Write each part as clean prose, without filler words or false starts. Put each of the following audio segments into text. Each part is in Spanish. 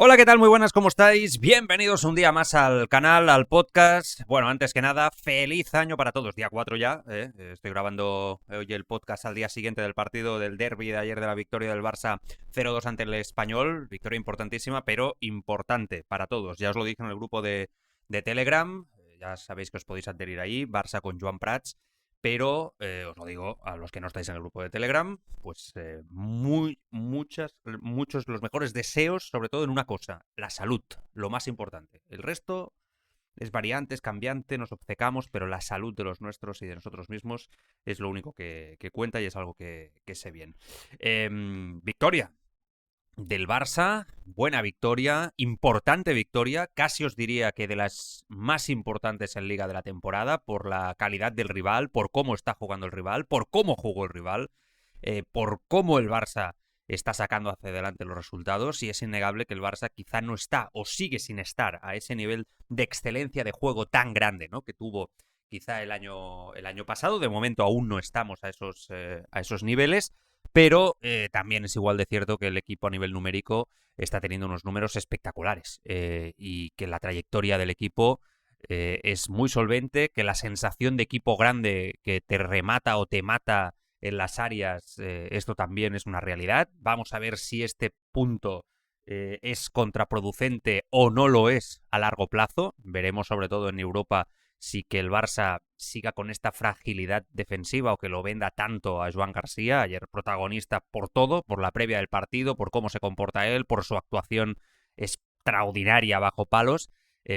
Hola, ¿qué tal? Muy buenas, ¿cómo estáis? Bienvenidos un día más al canal, al podcast. Bueno, antes que nada, feliz año para todos. Día 4 ya, estoy grabando hoy el podcast al día siguiente del partido del derbi de ayer de la victoria del Barça 0-2 ante el Español. Victoria importantísima, pero importante para todos. Ya os lo dije en el grupo de Telegram, ya sabéis que os podéis adherir ahí, Barça con Joan Prats. Pero os lo digo a los que no estáis en el grupo de Telegram, pues muchos los mejores deseos, sobre todo en una cosa, la salud, lo más importante. El resto es variante, es cambiante, nos obcecamos, pero la salud de los nuestros y de nosotros mismos es lo único que cuenta y es algo que sé bien. Victoria del Barça, buena victoria, importante victoria, casi os diría que de las más importantes en Liga de la temporada, por la calidad del rival, por cómo está jugando el rival, por cómo jugó el rival, por cómo el Barça está sacando hacia adelante los resultados, y es innegable que el Barça quizá no está o sigue sin estar a ese nivel de excelencia de juego tan grande, ¿no?, que tuvo quizá el año pasado. De momento aún no estamos a esos niveles, pero también es igual de cierto que el equipo a nivel numérico está teniendo unos números espectaculares, y que la trayectoria del equipo es muy solvente, que la sensación de equipo grande que te remata o te mata en las áreas, esto también es una realidad. Vamos a ver si este punto es contraproducente o no lo es a largo plazo. Veremos sobre todo en Europa si que el Barça siga con esta fragilidad defensiva o que lo venda tanto a Joan García, ayer protagonista por todo, por la previa del partido, por cómo se comporta él, por su actuación extraordinaria bajo palos.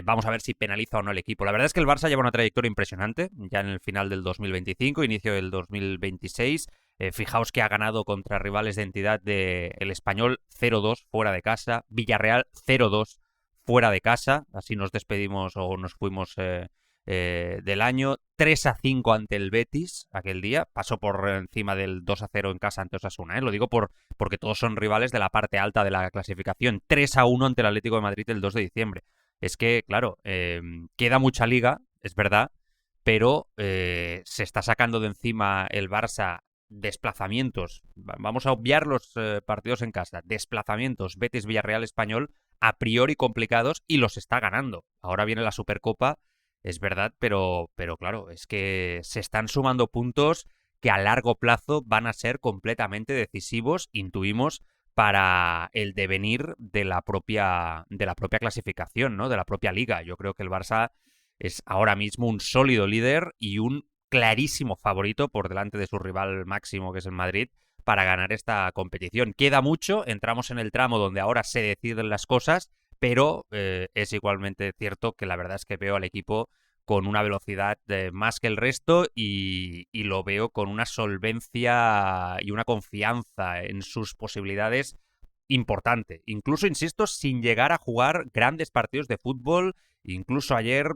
Vamos a ver si penaliza o no el equipo. La verdad es que el Barça lleva una trayectoria impresionante, ya en el final del 2025, inicio del 2026. Fijaos que ha ganado contra rivales de entidad del Español 0-2 fuera de casa, Villarreal 0-2 fuera de casa, así nos despedimos o nos fuimos del año. 3-5 ante el Betis aquel día, pasó por encima del 2-0 en casa ante Osasuna, lo digo porque todos son rivales de la parte alta de la clasificación. 3-1 ante el Atlético de Madrid el 2 de diciembre. Es que, claro, queda mucha liga, es verdad, pero se está sacando de encima el Barça desplazamientos. Vamos a obviar los partidos en casa. Desplazamientos, Betis, Villarreal, Español, a priori complicados, y los está ganando. Ahora viene la Supercopa, es verdad, pero claro, es que se están sumando puntos que a largo plazo van a ser completamente decisivos, intuimos, para el devenir de la propia clasificación, ¿no?, de la propia liga. Yo creo que el Barça es ahora mismo un sólido líder y un clarísimo favorito por delante de su rival máximo, que es el Madrid, para ganar esta competición. Queda mucho, entramos en el tramo donde ahora se deciden las cosas, pero es igualmente cierto que la verdad es que veo al equipo con una velocidad más que el resto, y lo veo con una solvencia y una confianza en sus posibilidades importante. Incluso, insisto, sin llegar a jugar grandes partidos de fútbol. Incluso ayer,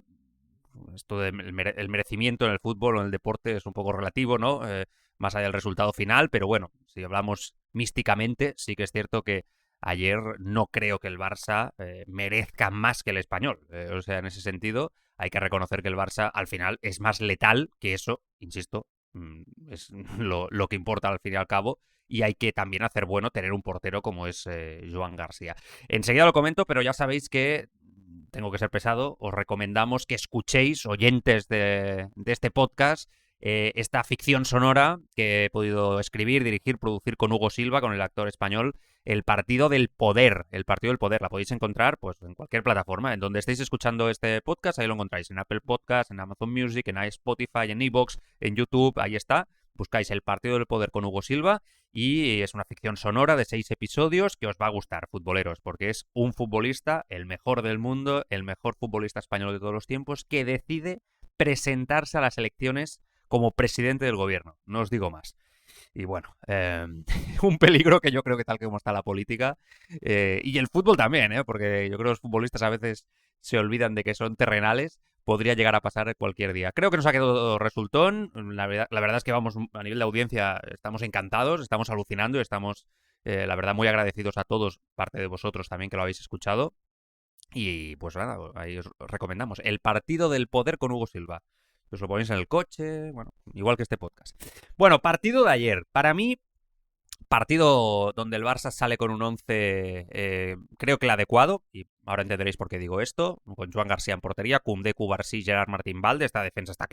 esto del merecimiento en el fútbol o en el deporte es un poco relativo, ¿no? Más allá del resultado final, pero bueno, si hablamos místicamente, sí que es cierto que ayer no creo que el Barça merezca más que el Español. O sea, en ese sentido, hay que reconocer que el Barça al final es más letal que eso, insisto, es lo que importa al fin y al cabo, y hay que también hacer bueno tener un portero como es Joan García. Enseguida lo comento, pero ya sabéis que tengo que ser pesado, os recomendamos que escuchéis, oyentes de este podcast, esta ficción sonora que he podido escribir, dirigir, producir con Hugo Silva, con el actor español, El Partido del Poder. El Partido del Poder la podéis encontrar pues en cualquier plataforma, en donde estéis escuchando este podcast, ahí lo encontráis, en Apple Podcast, en Amazon Music, en Spotify, en iVoox, en YouTube, ahí está. Buscáis El Partido del Poder con Hugo Silva, y es una ficción sonora de 6 episodios que os va a gustar, futboleros, porque es un futbolista, el mejor del mundo, el mejor futbolista español de todos los tiempos, que decide presentarse a las elecciones como presidente del gobierno. No os digo más. Y bueno, un peligro que yo creo que tal como está la política, y el fútbol también, porque yo creo que los futbolistas a veces se olvidan de que son terrenales, podría llegar a pasar cualquier día. Creo que nos ha quedado resultón. La verdad es que vamos, a nivel de audiencia, estamos encantados, estamos alucinando y estamos, la verdad, muy agradecidos a todos, parte de vosotros también que lo habéis escuchado. Y pues nada, ahí os recomendamos El Partido del Poder con Hugo Silva. Os lo ponéis en el coche, bueno, igual que este podcast. Bueno, partido de ayer. Para mí, Partido donde el Barça sale con un 11, creo que el adecuado, y ahora entenderéis por qué digo esto, con Joan García en portería, Koundé, Cubarsí, Gerard Martín Valde. Esta defensa está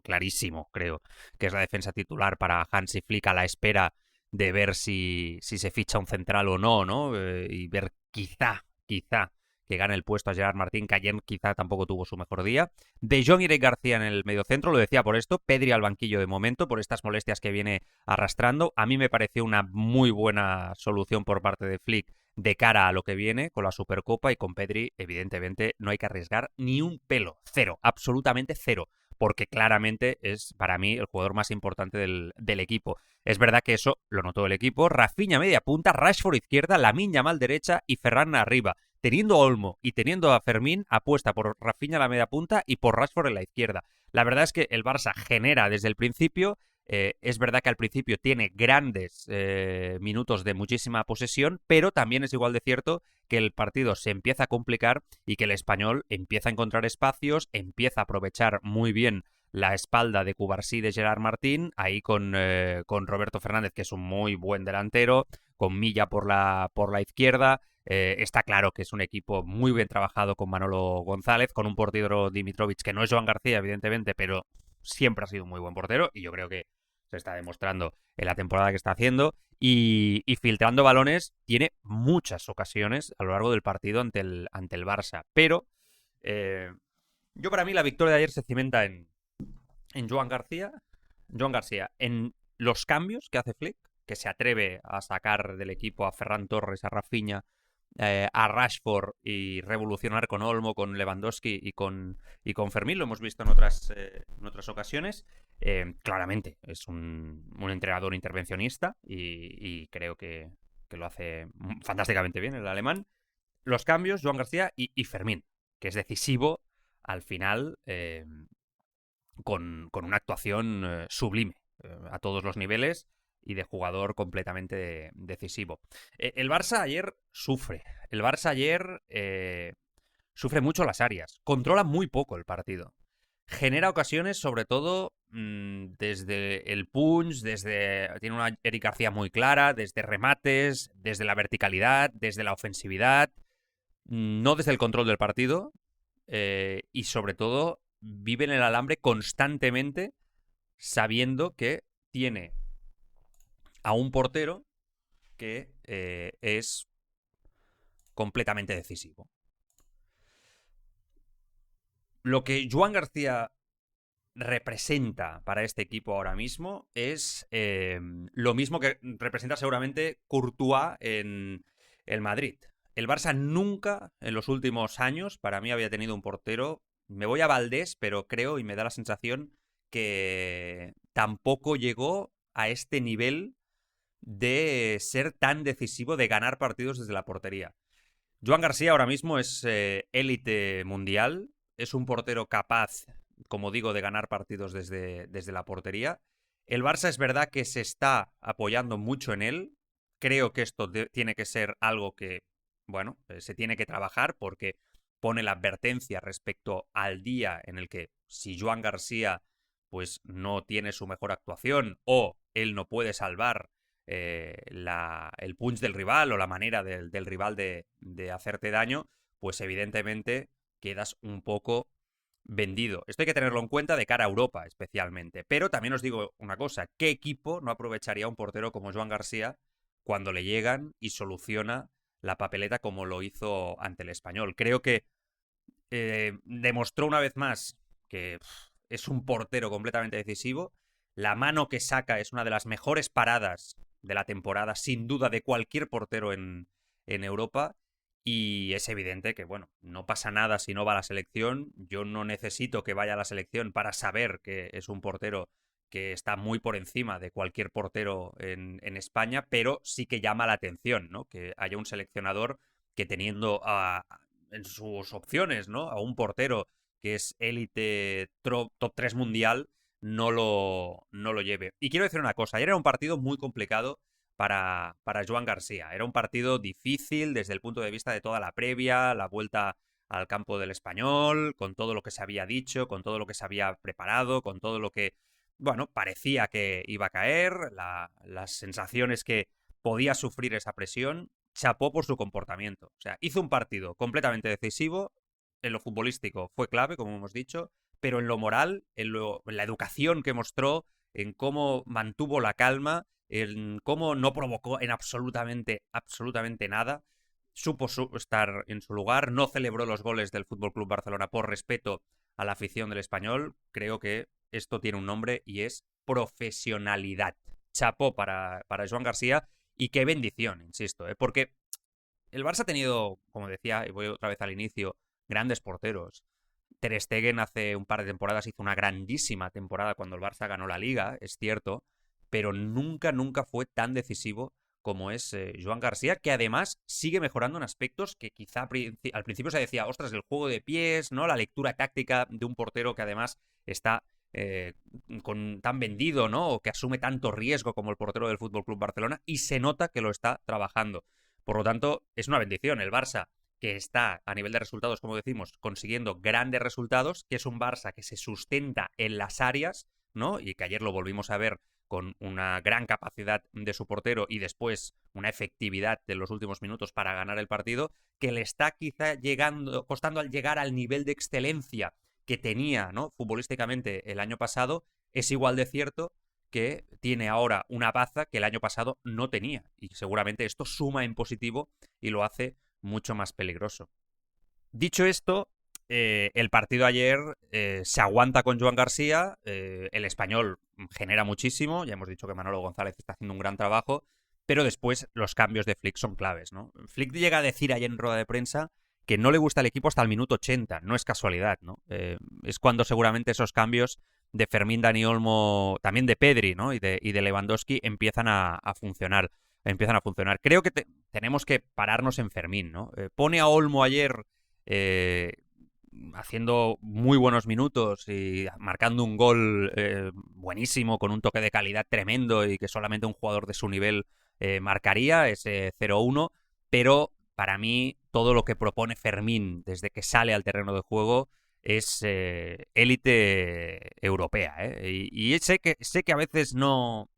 clarísimo, creo, que es la defensa titular para Hansi Flick, a la espera de ver si se ficha un central o no, ¿no? Y ver quizá, que gane el puesto a Gerard Martín, que ayer quizá tampoco tuvo su mejor día. De Jong y Eric García en el mediocentro, lo decía por esto. Pedri al banquillo de momento, por estas molestias que viene arrastrando. A mí me pareció una muy buena solución por parte de Flick de cara a lo que viene con la Supercopa, y con Pedri, evidentemente, no hay que arriesgar ni un pelo. Cero, absolutamente cero. Porque claramente es para mí el jugador más importante del equipo. Es verdad que eso lo notó el equipo. Rafinha media punta, Rashford izquierda, Lamine Yamal derecha y Ferran arriba. Teniendo a Olmo y teniendo a Fermín, apuesta por Rafinha a la media punta y por Rashford en la izquierda. La verdad es que el Barça genera desde el principio. Es verdad que al principio tiene grandes minutos de muchísima posesión, pero también es igual de cierto que el partido se empieza a complicar y que el Español empieza a encontrar espacios, empieza a aprovechar muy bien la espalda de Cubarsí, de Gerard Martín, ahí con Roberto Fernández, que es un muy buen delantero, con Milla por la izquierda. Está claro que es un equipo muy bien trabajado con Manolo González, con un portero Dimitrovic que no es Joan García, evidentemente, pero siempre ha sido un muy buen portero, y yo creo que se está demostrando en la temporada que está haciendo, y filtrando balones tiene muchas ocasiones a lo largo del partido ante el Barça. Pero yo, para mí, la victoria de ayer se cimenta en Joan García, en los cambios que hace Flick, que se atreve a sacar del equipo a Ferran Torres, a Rafinha, a Rashford, y revolucionar con Olmo, con Lewandowski y con Fermín. Lo hemos visto en otras ocasiones. Claramente es un entrenador intervencionista, y creo que lo hace fantásticamente bien el alemán. Los cambios, Joan García y Fermín, que es decisivo al final, con una actuación sublime a todos los niveles y de jugador completamente decisivo. El Barça ayer sufre. El Barça ayer sufre mucho las áreas. Controla muy poco el partido. Genera ocasiones, sobre todo desde el punch, tiene una Eric García muy clara, desde remates, desde la verticalidad, desde la ofensividad, no desde el control del partido, y sobre todo vive en el alambre constantemente, sabiendo que tiene a un portero que es completamente decisivo. Lo que Joan García representa para este equipo ahora mismo es lo mismo que representa seguramente Courtois en el Madrid. El Barça nunca en los últimos años, para mí, había tenido un portero. Me voy a Valdés, pero creo y me da la sensación que tampoco llegó a este nivel de ser tan decisivo, de ganar partidos desde la portería. Joan García ahora mismo es élite mundial, es un portero capaz, como digo, de ganar partidos desde la portería. El Barça es verdad que se está apoyando mucho en él. Creo que esto tiene que ser algo que, bueno, se tiene que trabajar, porque pone la advertencia respecto al día en el que, si Joan García pues no tiene su mejor actuación, o él no puede salvar el punch del rival, o la manera del rival de hacerte daño, pues evidentemente quedas un poco vendido. Esto hay que tenerlo en cuenta de cara a Europa, especialmente. Pero también os digo una cosa: ¿qué equipo no aprovecharía un portero como Joan García cuando le llegan y soluciona la papeleta como lo hizo ante el Español? Creo que demostró una vez más que es un portero completamente decisivo. La mano que saca es una de las mejores paradas de la temporada, sin duda, de cualquier portero en Europa. Y es evidente que, bueno, no pasa nada si no va a la selección. Yo no necesito que vaya a la selección para saber que es un portero que está muy por encima de cualquier portero en España, pero sí que llama la atención, ¿no?, que haya un seleccionador que, teniendo en sus opciones, ¿no?, a un portero que es élite top 3 mundial, no lo lleve. Y quiero decir una cosa: ayer era un partido muy complicado para Joan García. Era un partido difícil desde el punto de vista de toda la previa, la vuelta al campo del Español, con todo lo que se había dicho, con todo lo que se había preparado, con todo lo que, bueno, parecía que iba a caer, las sensaciones que podía sufrir esa presión, chapó por su comportamiento. O sea, hizo un partido completamente decisivo, en lo futbolístico fue clave, como hemos dicho, pero en lo moral, en la educación que mostró, en cómo mantuvo la calma, en cómo no provocó en absolutamente nada, supo estar en su lugar, no celebró los goles del Fútbol Club Barcelona por respeto a la afición del Español. Creo que esto tiene un nombre y es profesionalidad. Chapó para Joan García y qué bendición, insisto, porque el Barça ha tenido, como decía, y voy otra vez al inicio, grandes porteros. Ter Stegen hace un par de temporadas hizo una grandísima temporada cuando el Barça ganó la Liga, es cierto, pero nunca fue tan decisivo como es Joan García, que además sigue mejorando en aspectos que quizá al principio se decía, ostras, el juego de pies, ¿no? La lectura táctica de un portero que además está tan vendido, ¿no? O que asume tanto riesgo como el portero del Fútbol Club Barcelona, y se nota que lo está trabajando. Por lo tanto, es una bendición. El Barça, que está a nivel de resultados, como decimos, consiguiendo grandes resultados, que es un Barça que se sustenta en las áreas, ¿no? Y que ayer lo volvimos a ver con una gran capacidad de su portero y después una efectividad de los últimos minutos para ganar el partido, que le está quizá costando al llegar al nivel de excelencia que tenía, ¿no? Futbolísticamente el año pasado. Es igual de cierto que tiene ahora una baza que el año pasado no tenía. Y seguramente esto suma en positivo y lo hace mucho más peligroso. Dicho esto, el partido ayer se aguanta con Joan García, el español genera muchísimo, ya hemos dicho que Manolo González está haciendo un gran trabajo, pero después los cambios de Flick son claves, ¿no? Flick llega a decir ayer en rueda de prensa que no le gusta el equipo hasta el minuto 80, no es casualidad, ¿no? Es cuando seguramente esos cambios de Fermín, Dani Olmo, también de Pedri, ¿no? y de Lewandowski empiezan a funcionar. Creo que tenemos que pararnos en Fermín, ¿no? Pone a Olmo ayer eh, haciendo muy buenos minutos y marcando un gol buenísimo, con un toque de calidad tremendo y que solamente un jugador de su nivel marcaría, ese 0-1, pero para mí todo lo que propone Fermín desde que sale al terreno de juego es élite europea. Y sé que a veces no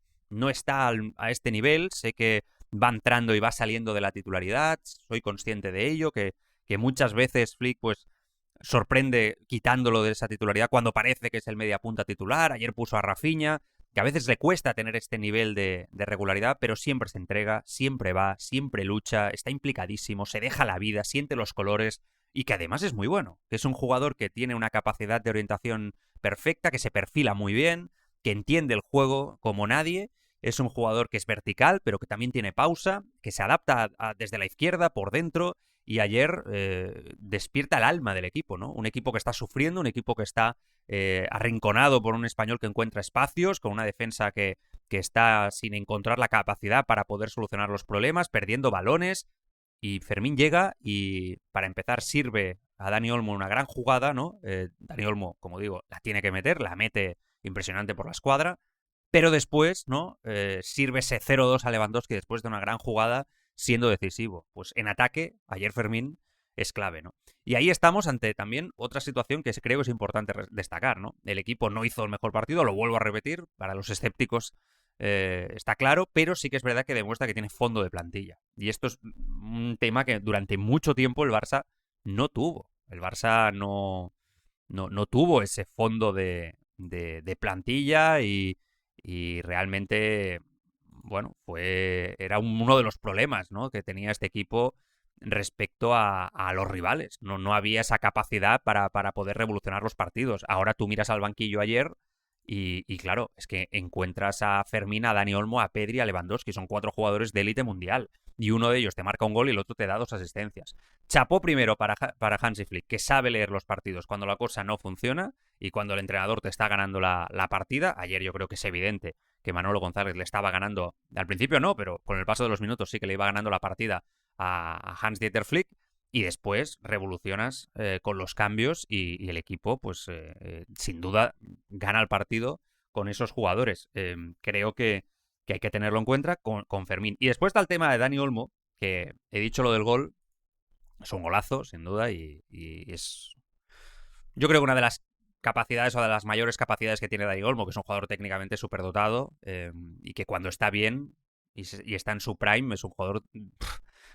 está a este nivel, sé que va entrando y va saliendo de la titularidad, soy consciente de ello, que muchas veces Flick pues sorprende quitándolo de esa titularidad cuando parece que es el mediapunta titular. Ayer puso a Rafinha, que a veces le cuesta tener este nivel de regularidad, pero siempre se entrega, siempre va, siempre lucha, está implicadísimo, se deja la vida, siente los colores y que además es muy bueno, que es un jugador que tiene una capacidad de orientación perfecta, que se perfila muy bien, que entiende el juego como nadie. Es un jugador que es vertical, pero que también tiene pausa, que se adapta desde la izquierda, por dentro, y ayer despierta el alma del equipo, ¿no? Un equipo que está sufriendo, un equipo que está arrinconado por un español que encuentra espacios, con una defensa que está sin encontrar la capacidad para poder solucionar los problemas, perdiendo balones, y Fermín llega y para empezar sirve a Dani Olmo una gran jugada, ¿no? Dani Olmo, como digo, la tiene que meter, la mete impresionante por la escuadra, pero después, ¿no? Sirve ese 0-2 a Lewandowski después de una gran jugada, siendo decisivo. Pues en ataque, ayer Fermín es clave, ¿no? Y ahí estamos ante también otra situación que creo que es importante destacar, ¿no? El equipo no hizo el mejor partido, lo vuelvo a repetir, para los escépticos está claro, pero sí que es verdad que demuestra que tiene fondo de plantilla. Y esto es un tema que durante mucho tiempo el Barça no tuvo. El Barça no tuvo ese fondo de plantilla y realmente, bueno, era uno de los problemas, ¿no? Que tenía este equipo respecto a los rivales. No había esa capacidad para poder revolucionar los partidos. Ahora tú miras al banquillo ayer y claro, es que encuentras a Fermín, a Dani Olmo, a Pedri, a Lewandowski. Son 4 jugadores de élite mundial. Y uno de ellos te marca un gol y el otro te da 2 asistencias. Chapó primero para Hansi Flick, que sabe leer los partidos cuando la cosa no funciona y cuando el entrenador te está ganando la partida. Ayer yo creo que es evidente que Manolo González le estaba ganando, al principio no, pero con el paso de los minutos sí que le iba ganando la partida a Hans-Dieter Flick, y después revolucionas con los cambios y el equipo, pues sin duda, gana el partido con esos jugadores. Creo que hay que tenerlo en cuenta con Fermín. Y después está el tema de Dani Olmo, que he dicho lo del gol, es un golazo, sin duda, y es, yo creo que una de las capacidades o de las mayores capacidades que tiene Dani Olmo, que es un jugador técnicamente superdotado y que cuando está bien y está en su prime, es un jugador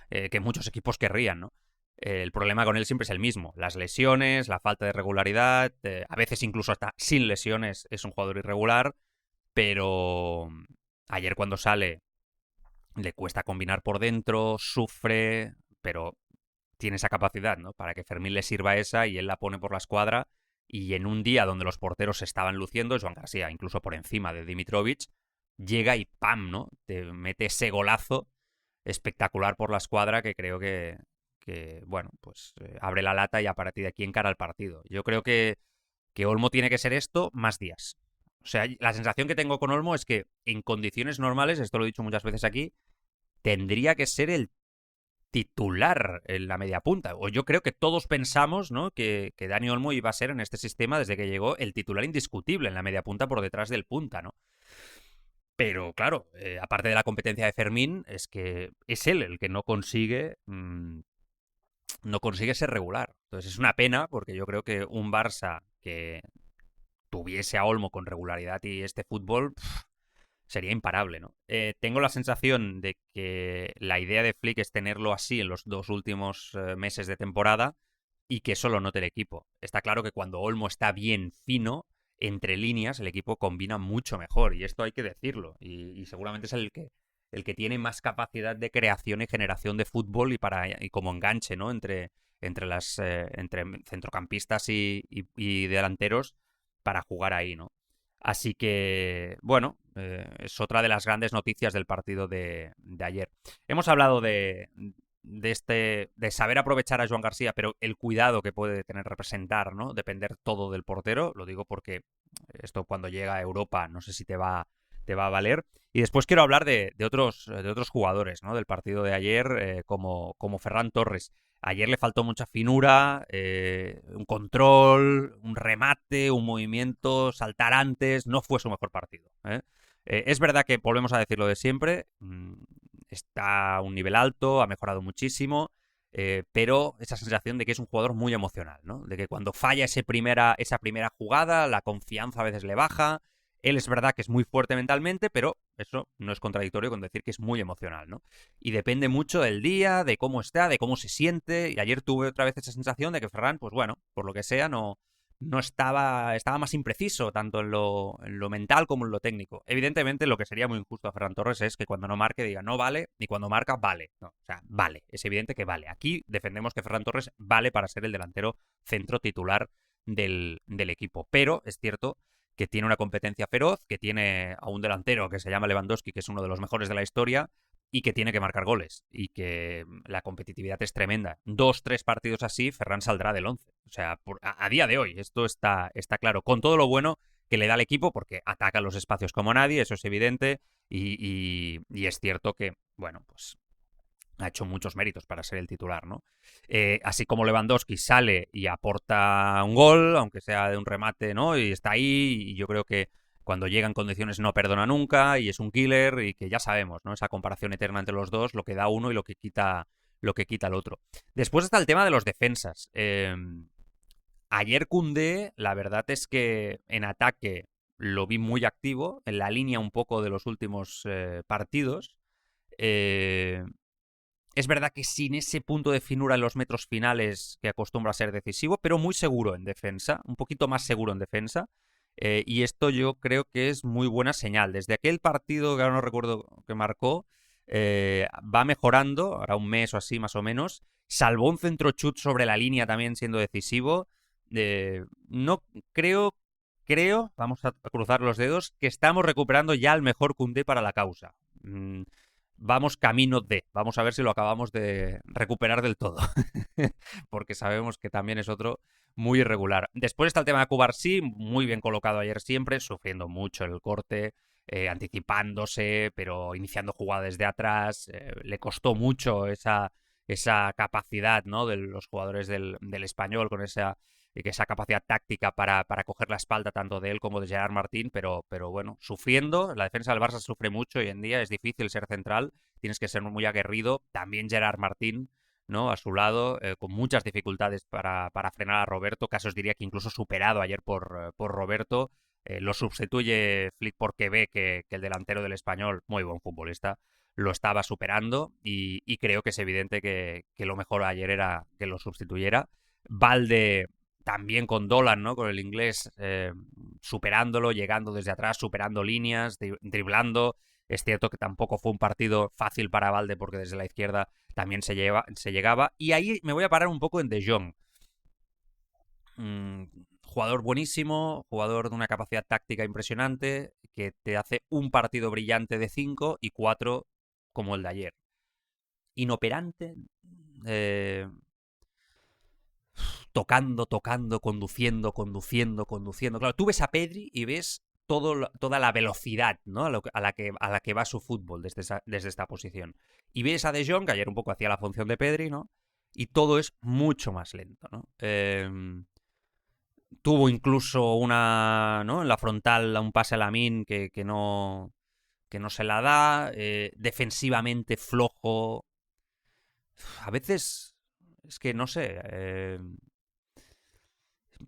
que muchos equipos querrían, ¿no? El problema con él siempre es el mismo, las lesiones, la falta de regularidad, a veces incluso hasta sin lesiones es un jugador irregular, pero ayer cuando sale le cuesta combinar por dentro, sufre, pero tiene esa capacidad, ¿no? Para que Fermín le sirva esa y él la pone por la escuadra. Y en un día donde los porteros se estaban luciendo, Joan García incluso por encima de Dimitrovic, llega y ¡pam!, ¿no? Te mete ese golazo espectacular por la escuadra que creo que bueno, pues abre la lata y a partir de aquí encara el partido. Yo creo que Olmo tiene que ser esto más días. O sea, la sensación que tengo con Olmo es que en condiciones normales, esto lo he dicho muchas veces aquí, tendría que ser el titular en la media punta. O yo creo que todos pensamos, ¿no?, que Dani Olmo iba a ser en este sistema desde que llegó el titular indiscutible en la media punta por detrás del punta, ¿no? Pero claro, aparte de la competencia de Fermín, es que es él el que no consigue ser regular. Entonces es una pena porque yo creo que un Barça que tuviese a Olmo con regularidad y este fútbol sería imparable, ¿no? Tengo la sensación de que la idea de Flick es tenerlo así en los 2 últimos meses de temporada y que eso lo note el equipo. Está claro que cuando Olmo está bien fino, entre líneas, el equipo combina mucho mejor y esto hay que decirlo. Y seguramente es el que tiene más capacidad de creación y generación de fútbol y como enganche, ¿no? Entre centrocampistas y delanteros para jugar ahí, ¿no? Así que, bueno, es otra de las grandes noticias del partido de ayer. Hemos hablado de saber aprovechar a Joan García, pero el cuidado que puede tener representar, ¿no? Depender todo del portero. Lo digo porque esto cuando llega a Europa no sé si te va a valer. Y después quiero hablar de otros jugadores, ¿no?, del partido de ayer, como Ferran Torres. Ayer le faltó mucha finura, un control, un remate, un movimiento, saltar antes. No fue su mejor partido, ¿eh? Es verdad que, volvemos a decir lo de siempre, está a un nivel alto, ha mejorado muchísimo, pero esa sensación de que es un jugador muy emocional, ¿no? De que cuando falla esa primera jugada, la confianza a veces le baja. Él es verdad que es muy fuerte mentalmente, pero eso no es contradictorio con decir que es muy emocional, ¿no? Y depende mucho del día, de cómo está, de cómo se siente. Y ayer tuve otra vez esa sensación de que Ferran, pues bueno, por lo que sea, no estaba más impreciso, tanto en lo mental como en lo técnico. Evidentemente, lo que sería muy injusto a Ferran Torres es que cuando no marque diga no vale, y cuando marca vale. No, o sea, vale, es evidente que vale. Aquí defendemos que Ferran Torres vale para ser el delantero centro titular del equipo. Pero es cierto que tiene una competencia feroz, que tiene a un delantero que se llama Lewandowski, que es uno de los mejores de la historia, y que tiene que marcar goles, y que la competitividad es tremenda. 2, 3 partidos así, Ferran saldrá del 11. O sea, a día de hoy, esto está claro, con todo lo bueno que le da al equipo, porque ataca los espacios como nadie, eso es evidente, y es cierto que, bueno, pues ha hecho muchos méritos para ser el titular, ¿no? Así como Lewandowski sale y aporta un gol, aunque sea de un remate, ¿no? Y está ahí, y yo creo que cuando llega en condiciones no perdona nunca, y es un killer, y que ya sabemos, ¿no? Esa comparación eterna entre los dos, lo que da uno y lo que quita el otro. Después está el tema de los defensas. Ayer Koundé, la verdad es que en ataque lo vi muy activo, en la línea un poco de los últimos partidos. Eh, es verdad que sin ese punto de finura en los metros finales que acostumbra a ser decisivo, pero muy seguro en defensa, un poquito más seguro en defensa. Y esto yo creo que es muy buena señal. Desde aquel partido, que ahora no recuerdo que marcó, va mejorando, ahora un mes o así más o menos. Salvó un centro chut sobre la línea también siendo decisivo. No creo, vamos a cruzar los dedos, que estamos recuperando ya el mejor Koundé para la causa. Vamos camino vamos a ver si lo acabamos de recuperar del todo, porque sabemos que también es otro muy irregular. Después está el tema de Cubarsí, muy bien colocado ayer siempre, sufriendo mucho el corte, anticipándose, pero iniciando jugadas desde atrás. Le costó mucho esa capacidad, ¿no?, de los jugadores del Español, con esa capacidad táctica para coger la espalda tanto de él como de Gerard Martín, pero bueno, sufriendo. La defensa del Barça sufre mucho hoy en día, es difícil ser central, tienes que ser muy aguerrido. También Gerard Martín, ¿no?, a su lado, con muchas dificultades para frenar a Roberto, casos diría que incluso superado ayer por Roberto. Lo sustituye Flick porque ve que el delantero del Español, muy buen futbolista, lo estaba superando y creo que es evidente que lo mejor ayer era que lo sustituyera. Valde también con Dolan, ¿no? Con el inglés, superándolo, llegando desde atrás, superando líneas, driblando. Es cierto que tampoco fue un partido fácil para Valde porque desde la izquierda también se llegaba. Y ahí me voy a parar un poco en De Jong. Jugador buenísimo, jugador de una capacidad táctica impresionante, que te hace un partido brillante de 5 y 4 como el de ayer. Inoperante, eh, tocando, conduciendo. Claro, tú ves a Pedri y ves toda la velocidad, ¿no? A la que va su fútbol desde esta posición. Y ves a De Jong, que ayer un poco hacía la función de Pedri, ¿no? Y todo es mucho más lento, ¿no? Tuvo incluso ¿no? En la frontal un pase a Lamine que no se la da. Defensivamente flojo. A veces es que no sé.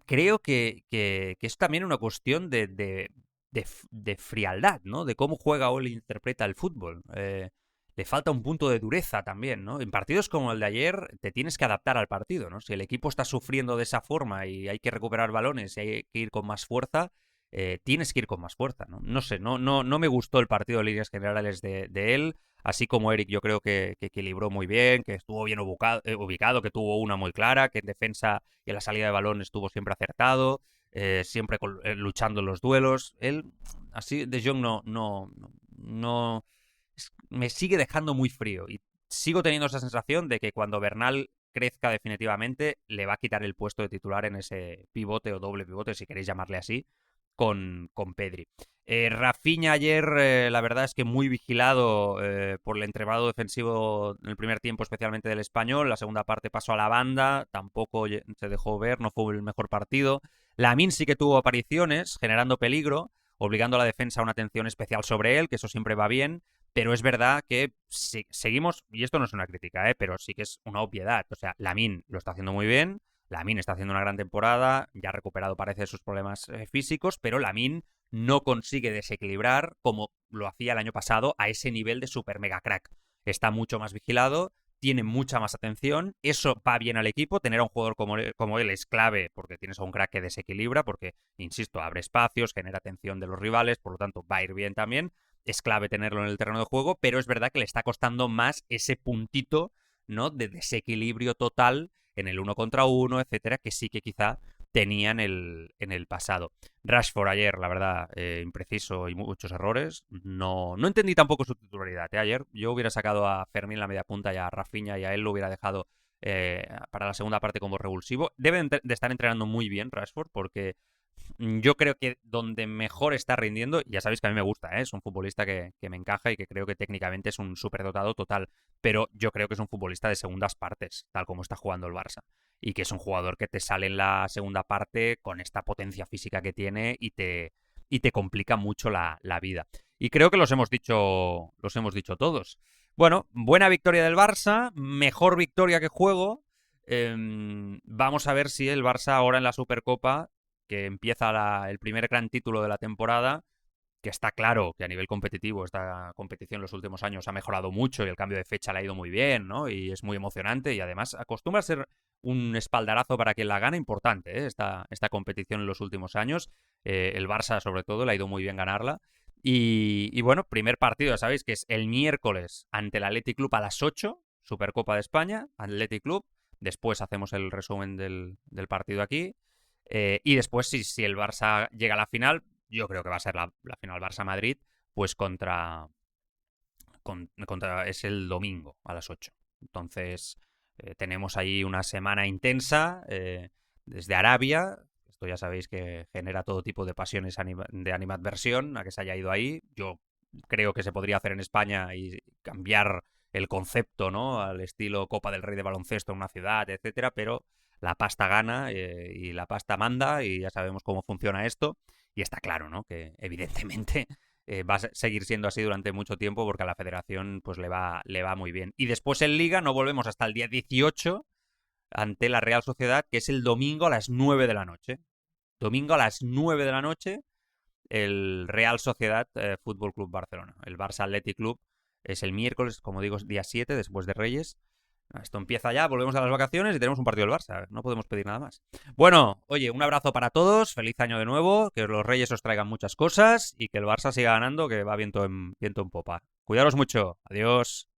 Creo que es también una cuestión de frialdad, ¿no? De cómo juega o interpreta el fútbol. Le falta un punto de dureza también, ¿no? En partidos como el de ayer te tienes que adaptar al partido, ¿no? Si el equipo está sufriendo de esa forma y hay que recuperar balones y hay que ir con más fuerza, tienes que ir con más fuerza, ¿no? No sé, no me gustó el partido de líneas generales de él. Así como Eric, yo creo que equilibró muy bien, que estuvo bien ubicado, que tuvo una muy clara, que en defensa y en la salida de balón estuvo siempre acertado, siempre luchando en los duelos. Él, así, De Jong no me sigue dejando muy frío y sigo teniendo esa sensación de que cuando Bernal crezca definitivamente le va a quitar el puesto de titular en ese pivote o doble pivote, si queréis llamarle así, con Pedri. Rafinha ayer, la verdad es que muy vigilado por el entrebado defensivo en el primer tiempo, especialmente del Español. La segunda parte pasó a la banda, tampoco se dejó ver, no fue el mejor partido. Lamine sí que tuvo apariciones, generando peligro, obligando a la defensa a una atención especial sobre él, que eso siempre va bien. Pero es verdad que seguimos, y esto no es una crítica, pero sí que es una obviedad. O sea, Lamine lo está haciendo muy bien, Lamine está haciendo una gran temporada, ya ha recuperado parece sus problemas físicos, pero Lamine no consigue desequilibrar como lo hacía el año pasado a ese nivel de super mega crack. Está mucho más vigilado, tiene mucha más atención, eso va bien al equipo, tener a un jugador como él es clave porque tienes a un crack que desequilibra, porque, insisto, abre espacios, genera atención de los rivales, por lo tanto va a ir bien también, es clave tenerlo en el terreno de juego, pero es verdad que le está costando más ese puntito, ¿no? De desequilibrio total en el uno contra uno, etcétera, que sí que quizá tenía en el pasado. Rashford ayer, la verdad, impreciso y muchos errores. No entendí tampoco su titularidad. Ayer yo hubiera sacado a Fermín en la media punta y a Rafinha y a él lo hubiera dejado para la segunda parte como revulsivo. Deben de estar entrenando muy bien Rashford porque yo creo que donde mejor está rindiendo, ya sabéis que a mí me gusta, es un futbolista que me encaja y que creo que técnicamente es un superdotado total, pero yo creo que es un futbolista de segundas partes, tal como está jugando el Barça, y que es un jugador que te sale en la segunda parte con esta potencia física que tiene y te complica mucho la vida. Y creo que los hemos dicho todos. Bueno, buena victoria del Barça, mejor victoria que juego. Vamos a ver si el Barça ahora en la Supercopa, que empieza el primer gran título de la temporada, que está claro que a nivel competitivo esta competición en los últimos años ha mejorado mucho y el cambio de fecha le ha ido muy bien, ¿no? Y es muy emocionante y además acostumbra a ser un espaldarazo para quien la gana importante, esta competición en los últimos años. El Barça, sobre todo, le ha ido muy bien ganarla. Y bueno, primer partido, ya sabéis que es el miércoles ante el Athletic Club a las 8, Supercopa de España, Athletic Club. Después hacemos el resumen del partido aquí. Y después, si el Barça llega a la final, yo creo que va a ser la final Barça-Madrid, pues es el domingo a las 8. Entonces, tenemos ahí una semana intensa desde Arabia. Esto ya sabéis que genera todo tipo de pasiones de animadversión a que se haya ido ahí. Yo creo que se podría hacer en España y cambiar el concepto, ¿no? Al estilo Copa del Rey de baloncesto en una ciudad, etcétera, pero la pasta gana y la pasta manda y ya sabemos cómo funciona esto. Y está claro, ¿no? Que evidentemente va a seguir siendo así durante mucho tiempo porque a la federación pues le va muy bien. Y después en Liga no volvemos hasta el día 18 ante la Real Sociedad, que es el domingo a las 9 de la noche. Domingo a las 9 de la noche, el Real Sociedad Fútbol Club Barcelona. El Barça Athletic Club Es el miércoles, como digo, día 7, después de Reyes. Esto empieza ya, volvemos a las vacaciones y tenemos un partido del Barça. No podemos pedir nada más. Bueno, oye, un abrazo para todos. Feliz año de nuevo. Que los Reyes os traigan muchas cosas y que el Barça siga ganando, que va viento en popa. Cuidaros mucho. Adiós.